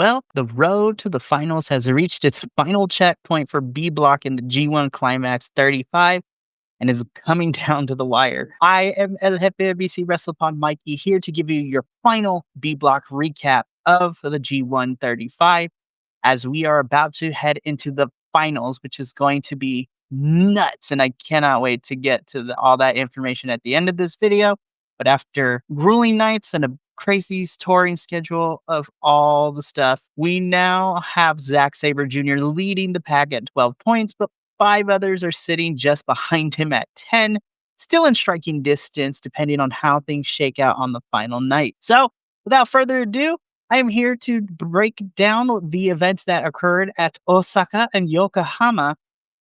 Well, the road to the finals has reached its final checkpoint for B Block in the G1 Climax 35 and is coming down to the wire. I am El Jefe BC WrestlePod Mikey here to give you your final B Block recap of the G1 35 as we are about to head into the finals, which is going to be nuts. And I cannot wait to get to all that information at the end of this video. But after grueling nights and a crazy touring schedule of all the stuff, we now have Zack Sabre Jr. leading the pack at 12 points, but 5 others are sitting just behind him at 10, still in striking distance depending on how things shake out on the final night. So without further ado, I am here to break down the events that occurred at Osaka and Yokohama,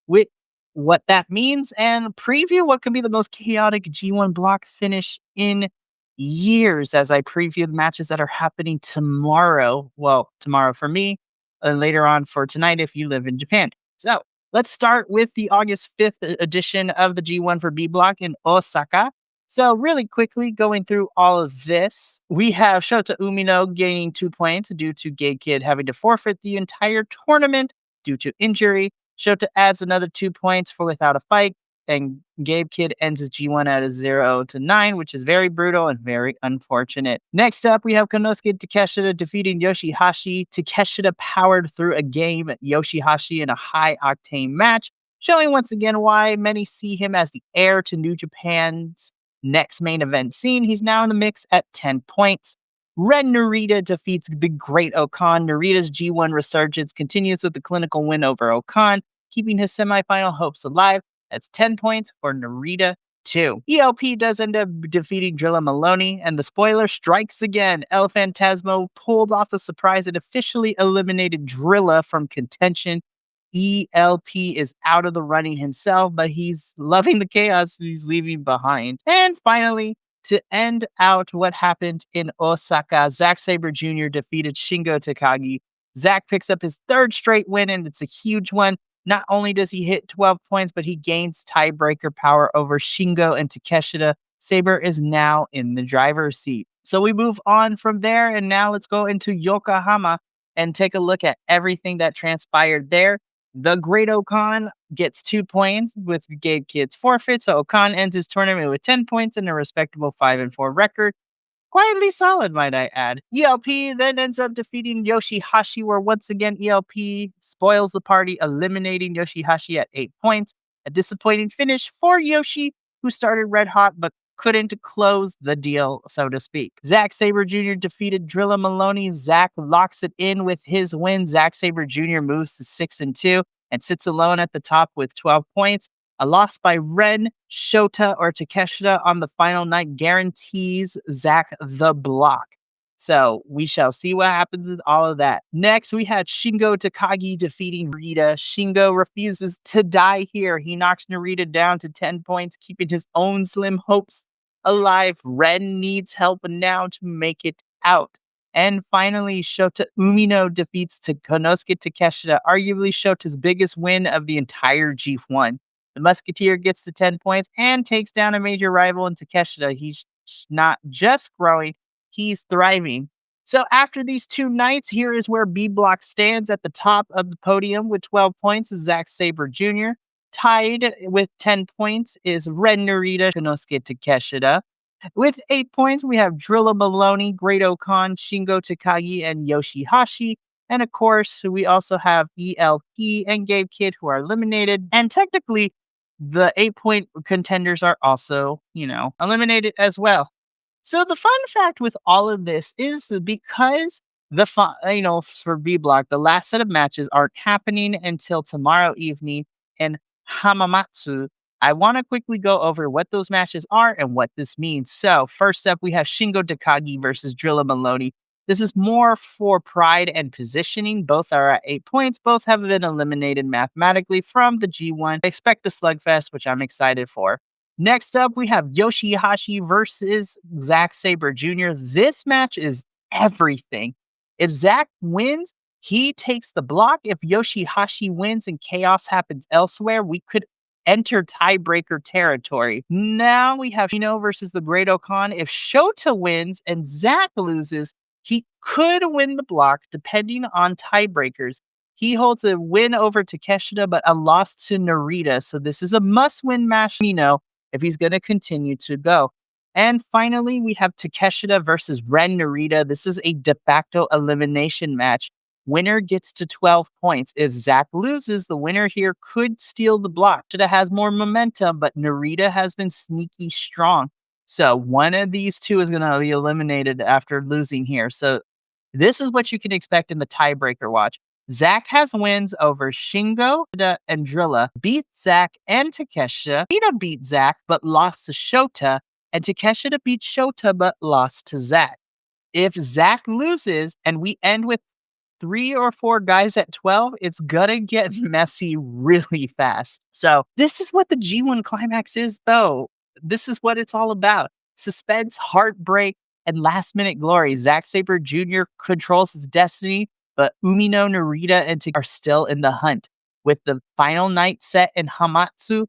with what that means, and preview what could be the most chaotic G1 block finish in years as I preview the matches that are happening tomorrow. Well, tomorrow for me, and later on for tonight if you live in Japan. So let's start with the August 5th edition of the G1 for B Block in Osaka. So really quickly going through all of this, we have Shota Umino gaining 2 points due to Gabe Kidd having to forfeit the entire tournament due to injury. Shota adds another 2 points for without a fight, and Gabe Kidd ends his G1 at a 0-9, which is very brutal and very unfortunate. Next up, we have Konosuke Takeshita defeating YOSHI-HASHI. Takeshita powered through a game at YOSHI-HASHI in a high-octane match, showing once again why many see him as the heir to New Japan's next main event scene. He's now in the mix at 10 points. Red Narita defeats the Great Okan. Narita's G1 resurgence continues with the clinical win over Okan, keeping his semifinal hopes alive. That's 10 points for Narita 2. ELP does end up defeating Drilla Moloney, and the spoiler strikes again. El Phantasmo pulled off the surprise and officially eliminated Drilla from contention. ELP is out of the running himself, but he's loving the chaos he's leaving behind. And finally, to end out what happened in Osaka, Zack Sabre Jr. defeated Shingo Takagi. Zack picks up his 3rd straight win, and it's a huge one. Not only does he hit 12 points, but he gains tiebreaker power over Shingo and Takeshita. Sabre is now in the driver's seat. So we move on from there, and now let's go into Yokohama and take a look at everything that transpired there. The Great Okan gets 2 points with Gabe Kidd's forfeit, so Okan ends his tournament with 10 points and a respectable 5-4 record. Quietly solid, might I add. ELP then ends up defeating YOSHI-HASHI, where once again ELP spoils the party, eliminating YOSHI-HASHI at 8 points. A disappointing finish for Yoshi, who started red hot but couldn't close the deal, so to speak. Zack Sabre Jr. defeated Drilla Moloney. Zack locks it in with his win. Zack Sabre Jr. moves to 6-2 and sits alone at the top with 12 points. A loss by Ren, Shota, or Takeshita on the final night guarantees Zack the block. So we shall see what happens with all of that. Next, we had Shingo Takagi defeating Narita. Shingo refuses to die here. He knocks Narita down to 10 points, keeping his own slim hopes alive. Ren needs help now to make it out. And finally, Shota Umino defeats Konosuke Takeshita, arguably Shota's biggest win of the entire G1. The Musketeer gets to 10 points and takes down a major rival in Takeshita. He's not just growing, he's thriving. So after these 2 nights, here is where B Block stands at the top of the podium with 12 points is Zack Sabre Jr. Tied with 10 points is Red Narita, Konosuke Takeshita. With 8 points, we have Drilla Moloney, Great Okan, Shingo Takagi, and YOSHI-HASHI. And of course, we also have ELP and Gabe Kidd, who are eliminated. And technically, the 8-point contenders are also, eliminated as well. So the fun fact with all of this is because for B Block, the last set of matches aren't happening until tomorrow evening in Hamamatsu. I want to quickly go over what those matches are and what this means. So first up, we have Shingo Takagi versus Drilla Moloney. This is more for pride and positioning. Both are at 8 points. Both have been eliminated mathematically from the G1. I expect a slugfest, which I'm excited for. Next up, we have YOSHI-HASHI versus Zack Sabre Jr. This match is everything. If Zack wins, he takes the block. If YOSHI-HASHI wins and chaos happens elsewhere, we could enter tiebreaker territory. Now we have Umino versus the Great Okan. If Shota wins and Zack loses, He could win the block depending on tiebreakers. He holds a win over Takeshita, but a loss to Narita. So this is a must-win match, Umino, if he's going to continue to go. And finally, we have Takeshita versus Ren Narita. This is a de facto elimination match. Winner gets to 12 points. If Zack loses, the winner here could steal the block. Takeshita has more momentum, but Narita has been sneaky strong. So one of these two is going to be eliminated after losing here. So this is what you can expect in the tiebreaker watch. Zack has wins over Shingo and Drilla, beat Zack and Takeshita. Takeshita beat Zack but lost to Shota, and Takeshita beat Shota but lost to Zack. If Zack loses and we end with 3 or 4 guys at 12, it's gonna get messy really fast. So this is what the G1 Climax is, though. This is what it's all about. Suspense, heartbreak, and last-minute glory. Zack Sabre Jr. controls his destiny, but Umino, Narita, and Takeshita are still in the hunt. With the final night set in Hamamatsu,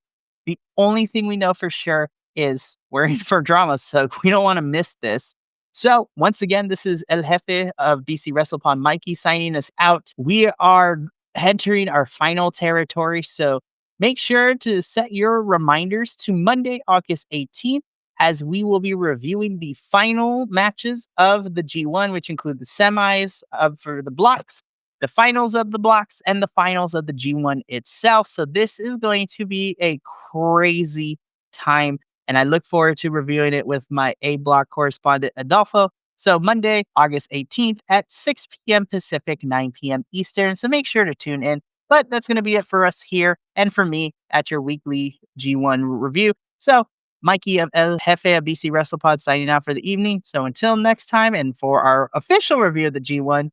the only thing we know for sure is we're in for drama, so we don't want to miss this. So, once again, this is El Jefe of BC WrestlePod, Mikey, signing us out. We are entering our final territory, so make sure to set your reminders to Monday, August 18th, as we will be reviewing the final matches of the G1, which include the semis for the blocks, the finals of the blocks, and the finals of the G1 itself. So, this is going to be a crazy time, and I look forward to reviewing it with my A Block correspondent, Adolfo. So Monday, August 18th at 6 p.m. Pacific, 9 p.m. Eastern. So make sure to tune in. But that's going to be it for us here and for me at your weekly G1 review. So Mikey of El Jefe of BC WrestlePod signing out for the evening. So until next time, and for our official review of the G1,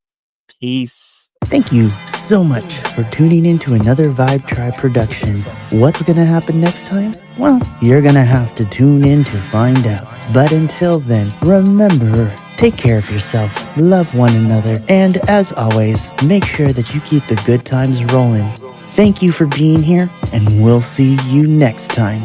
peace. Thank you so much for tuning in to another Vibe Tribe production. What's gonna happen next time? Well, you're gonna have to tune in to find out. But until then, remember, take care of yourself, love one another, and as always, make sure that you keep the good times rolling. Thank you for being here, and we'll see you next time.